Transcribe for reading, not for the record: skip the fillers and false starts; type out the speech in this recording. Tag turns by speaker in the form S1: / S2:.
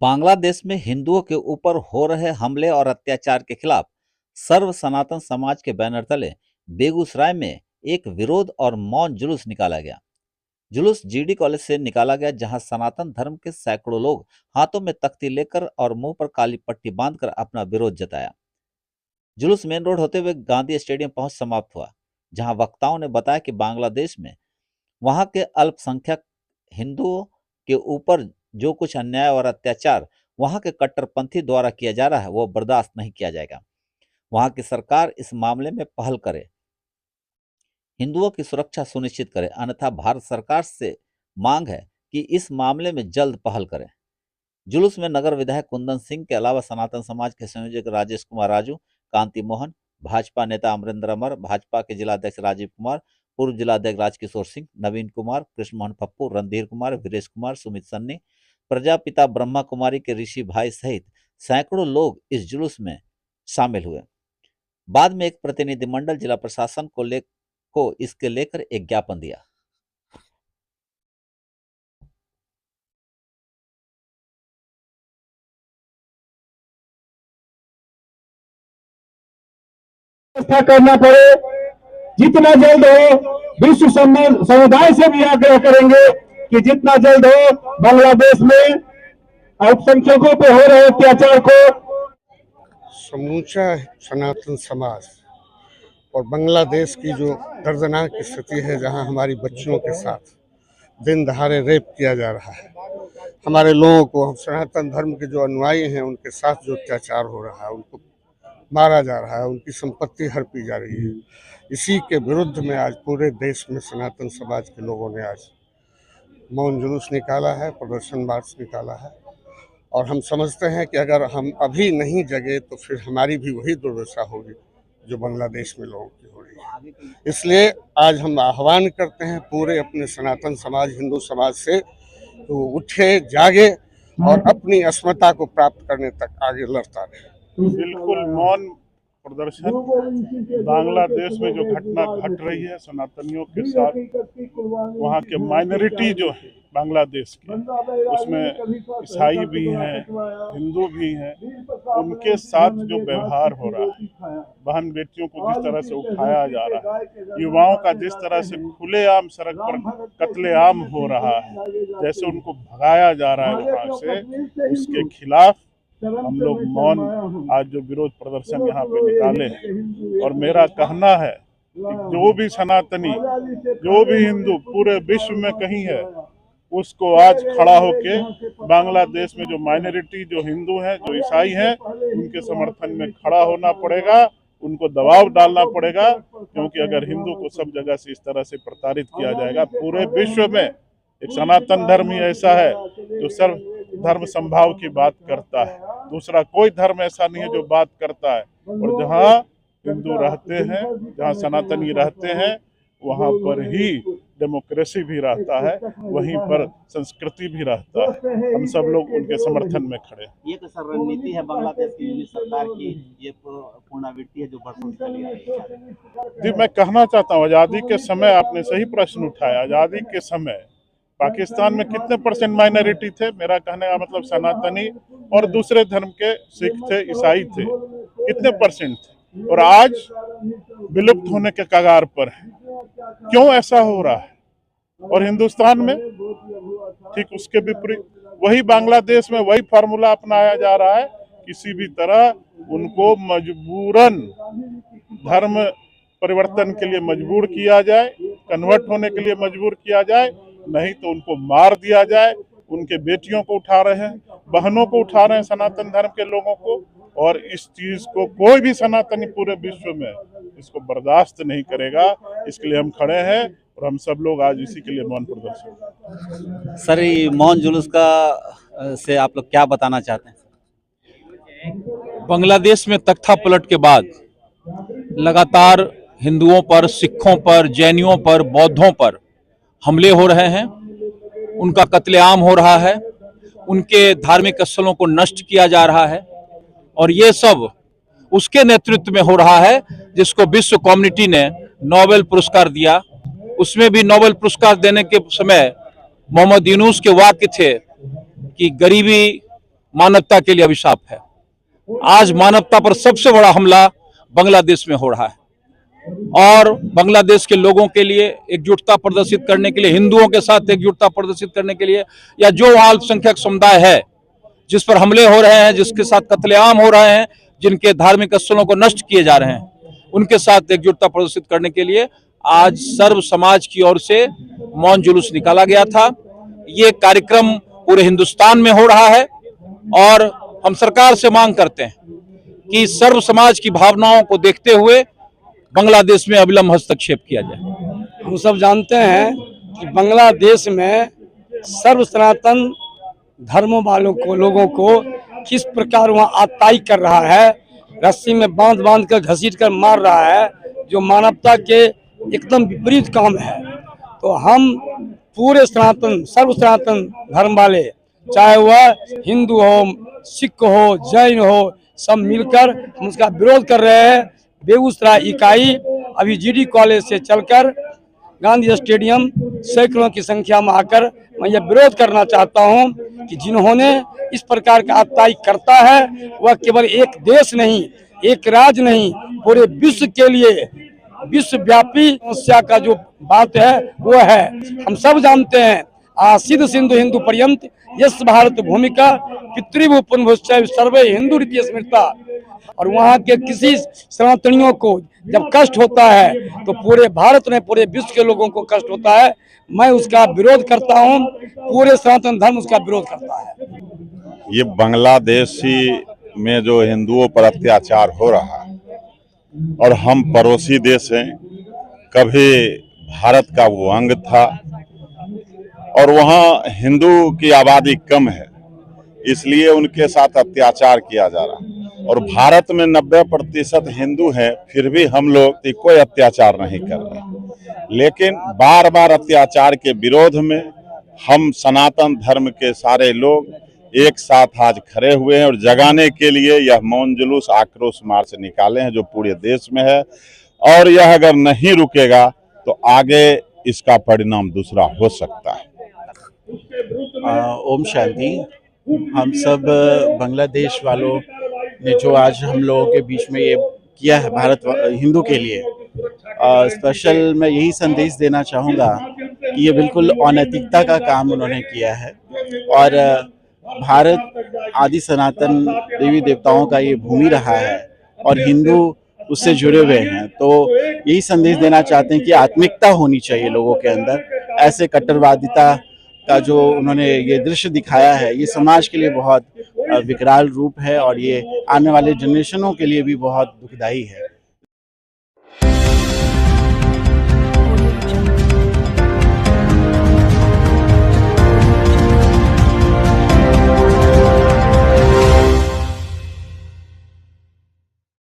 S1: बांग्लादेश में हिंदुओं के ऊपर हो रहे हमले और अत्याचार के खिलाफ सर्व सनातन समाज के बैनर तले बेगूसराय में एक विरोध और मौन जुलूस निकाला गया। जुलूस जीडी कॉलेज से निकाला गया, जहां सनातन धर्म के सैकड़ों लोग हाथों में तख्ती लेकर और मुंह पर काली पट्टी बांधकर अपना विरोध जताया। जुलूस मेन रोड होते हुए गांधी स्टेडियम पहुंच समाप्त हुआ, जहां वक्ताओं ने बताया कि बांग्लादेश में वहां के अल्पसंख्यक हिंदुओं के ऊपर जो कुछ अन्याय और अत्याचार वहां के कट्टरपंथी द्वारा किया जा रहा है, वो बर्दाश्त नहीं किया जाएगा। वहां की सरकार इस मामले में पहल करे, हिंदुओं की सुरक्षा सुनिश्चित करे, अन्यथा भारत सरकार से मांग है कि इस मामले में जल्द पहल करे। जुलूस में नगर विधायक कुंदन सिंह के अलावा सनातन समाज के संयोजक राजेश कुमार राजू, कांति मोहन, भाजपा नेता अमरेंद्र अमर, भाजपा के जिलाध्यक्ष राजीव कुमार, पूर्व जिलाध्यक्ष राजकिशोर सिंह, नवीन कुमार, कृष्णमोहन पप्पू, रणधीर कुमार, वीरेश कुमार, सुमित सन्नी, प्रजापिता ब्रह्मा कुमारी के ऋषि भाई सहित सैकड़ों लोग इस जुलूस में शामिल हुए। बाद में एक प्रतिनिधिमंडल जिला प्रशासन को इसके लेकर एक ज्ञापन दिया।
S2: व्यवस्था करना पड़े, जितना जल्द हो विश्व समुदाय से भी आग्रह करेंगे कि जितना जल्द हो बांग्लादेश में अल्पसंख्यकों पे हो रहे अत्याचार को
S3: समूचा सनातन समाज और बांग्लादेश की जो दर्दनाक स्थिति है, जहां हमारी बच्चियों के साथ दिन दहाड़े रेप किया जा रहा है, हमारे लोगों को, सनातन धर्म के जो अनुयायी हैं उनके साथ जो अत्याचार हो रहा है, उनको मारा जा रहा है, उनकी संपत्ति हड़पी जा रही है, इसी के विरुद्ध में आज पूरे देश में सनातन समाज के लोगों ने आज मौन जुलूस निकाला है, प्रदर्शन मार्च निकाला है। और हम समझते हैं कि अगर हम अभी नहीं जगे तो फिर हमारी भी वही दुर्दशा होगी जो बांग्लादेश में लोगों की हो रही है। इसलिए आज हम आह्वान करते हैं पूरे अपने सनातन समाज, हिंदू समाज से, तो उठे, जागे और अपनी अस्मिता को प्राप्त करने तक आगे लड़ता रहे।
S4: बिल्कुल मौन प्रदर्शन बांग्लादेश में जो घटना घट रही है सनातनियों के साथ, वहाँ के माइनॉरिटी जो है बांग्लादेश के, उसमें ईसाई भी हैं, हिंदू भी हैं, उनके साथ जो व्यवहार हो रहा है, बहन बेटियों को जिस तरह से उठाया जा रहा है, युवाओं का जिस तरह से खुलेआम सड़क पर कत्लेआम हो रहा है, जैसे उनको भगाया जा रहा है वहाँ से, उसके खिलाफ हम लोग मौन आज जो विरोध प्रदर्शन यहाँ पे निकाले हैं। और मेरा कहना है कि जो भी सनातनी, जो भी हिंदू पूरे विश्व में कहीं है, उसको आज खड़ा होके बांग्लादेश में जो माइनॉरिटी, जो हिंदू हैं, जो ईसाई हैं, उनके समर्थन में खड़ा होना पड़ेगा, उनको दबाव डालना पड़ेगा, क्योंकि अगर हिंदू को सब जगह से इस तरह से प्रताड़ित किया जाएगा, पूरे विश्व में एक सनातन धर्म ही ऐसा है जो सर्व धर्म संभाव की बात करता है, दूसरा कोई धर्म ऐसा नहीं है जो बात करता है। और जहाँ हिंदू रहते हैं, जहाँ सनातनी रहते हैं, वहाँ पर ही डेमोक्रेसी भी रहता है, वहीं पर संस्कृति भी रहता है। हम सब लोग उनके समर्थन में खड़े।
S1: ये तो सर रणनीति है बांग्लादेश की सरकार की, ये पुनरावृत्ति है जो बरसों से चली आ रही है।
S4: जी, मैं कहना चाहता हूँ, आज़ादी के समय आपने सही प्रश्न उठाया, आज़ादी के समय पाकिस्तान में कितने परसेंट माइनॉरिटी थे? मेरा कहने का मतलब सनातनी और दूसरे धर्म के सिख थे, ईसाई थे, कितने परसेंट थे? और आज विलुप्त होने के कगार पर है। क्यों ऐसा हो रहा है? और हिंदुस्तान में ठीक उसके विपरीत, वही बांग्लादेश में वही फार्मूला अपनाया जा रहा है, किसी भी तरह उनको मजबूरन धर्म परिवर्तन के लिए मजबूर किया जाए, कन्वर्ट होने के लिए मजबूर किया जाए, नहीं तो उनको मार दिया जाए। उनके बेटियों को उठा रहे हैं, बहनों को उठा रहे हैं, सनातन धर्म के लोगों को, और इस चीज को कोई भी सनातनी पूरे विश्व में इसको बर्दाश्त नहीं करेगा। इसके लिए हम खड़े हैं और हम सब लोग आज इसी के लिए मौन प्रदर्शन।
S1: सर, ये मौन जुलूस का से आप लोग क्या बताना चाहते हैं?
S5: बांग्लादेश में तख्ता पलट के बाद लगातार हिंदुओं पर, सिखों पर, जैनियों पर, बौद्धों पर हमले हो रहे हैं, उनका कत्लेआम हो रहा है, उनके धार्मिक स्थलों को नष्ट किया जा रहा है, और ये सब उसके नेतृत्व में हो रहा है जिसको विश्व कम्युनिटी ने नोबेल पुरस्कार दिया। उसमें भी नोबेल पुरस्कार देने के समय मोहम्मद यूनुस के वाक्य थे कि गरीबी मानवता के लिए अभिशाप है। आज मानवता पर सबसे बड़ा हमला बांग्लादेश में हो रहा है और बांग्लादेश के लोगों के लिए एकजुटता प्रदर्शित करने के लिए, हिंदुओं के साथ एकजुटता प्रदर्शित करने के लिए, या जो वहां अल्पसंख्यक समुदाय है जिस पर हमले हो रहे हैं, जिसके साथ कत्लेआम हो रहे हैं, जिनके धार्मिक स्थलों को नष्ट किए जा रहे हैं, उनके साथ एकजुटता प्रदर्शित करने के लिए आज सर्व समाज की ओर से मौन जुलूस निकाला गया था। ये कार्यक्रम पूरे हिंदुस्तान में हो रहा है और हम सरकार से मांग करते हैं कि सर्व समाज की भावनाओं को देखते हुए बांग्लादेश में अविलंब हस्तक्षेप किया जाए।
S6: हम सब जानते हैं कि बांग्लादेश में सर्व सनातन धर्म वालों को, लोगों को किस प्रकार वहाँ आताई कर रहा है, रस्सी में बांध बांध कर घसीट कर मार रहा है, जो मानवता के एकदम विपरीत काम है। तो हम पूरे सनातन, सर्व सनातन धर्म वाले, चाहे वह हिंदू हो, सिख हो, जैन हो, सब मिलकर हम उसका विरोध कर रहे हैं। बेगूसराय इकाई अभी जीडी कॉलेज से चलकर गांधी स्टेडियम सैकड़ों की संख्या में आकर मैं यह विरोध करना चाहता हूं कि जिन्होंने इस प्रकार का आताई करता है वह केवल एक देश नहीं, एक राज्य नहीं, पूरे विश्व के लिए विश्वव्यापी समस्या का जो बात है वो है। हम सब जानते हैं आसिद सिंधु हिंदू पर्यंत यस भारत भूमिका पितृभू पुनभुश्चैव सर्वे हिंदू रीति स्मृता। और वहाँ के किसी सनातनियों को जब कष्ट होता है तो पूरे भारत में, पूरे विश्व के लोगों को कष्ट होता है। मैं उसका विरोध करता हूँ, पूरे सनातन धर्म उसका विरोध करता है।
S7: ये बांग्लादेशी में जो हिंदुओं पर अत्याचार हो रहा है और हम पड़ोसी देश हैं, कभी भारत का वो अंग था और वहाँ हिंदू की आबादी कम है, इसलिए उनके साथ अत्याचार किया जा रहा है। और भारत में 90% हिंदू हैं, फिर भी हम लोग कोई अत्याचार नहीं कर रहे। लेकिन बार बार अत्याचार के विरोध में हम सनातन धर्म के सारे लोग एक साथ आज खड़े हुए हैं और जगाने के लिए यह मौन जुलूस, आक्रोश मार्च निकाले हैं जो पूरे देश में है। और यह अगर नहीं रुकेगा तो आगे इसका परिणाम दूसरा हो सकता है।
S8: ओम शांति। हम सब बांग्लादेश वालों ने जो आज हम लोगों के बीच में ये किया है भारत हिंदू के लिए, स्पेशल मैं यही संदेश देना चाहूँगा कि ये बिल्कुल अनैतिकता का काम उन्होंने किया है। और भारत आदि सनातन देवी देवताओं का ये भूमि रहा है और हिंदू उससे जुड़े हुए हैं। तो यही संदेश देना चाहते हैं कि आत्मिकता होनी चाहिए लोगों के अंदर। ऐसे कट्टरवादिता का जो उन्होंने ये दृश्य दिखाया है, ये समाज के लिए बहुत विकराल रूप है और ये आने वाले जनरेशनों के लिए भी बहुत दुखदाई है।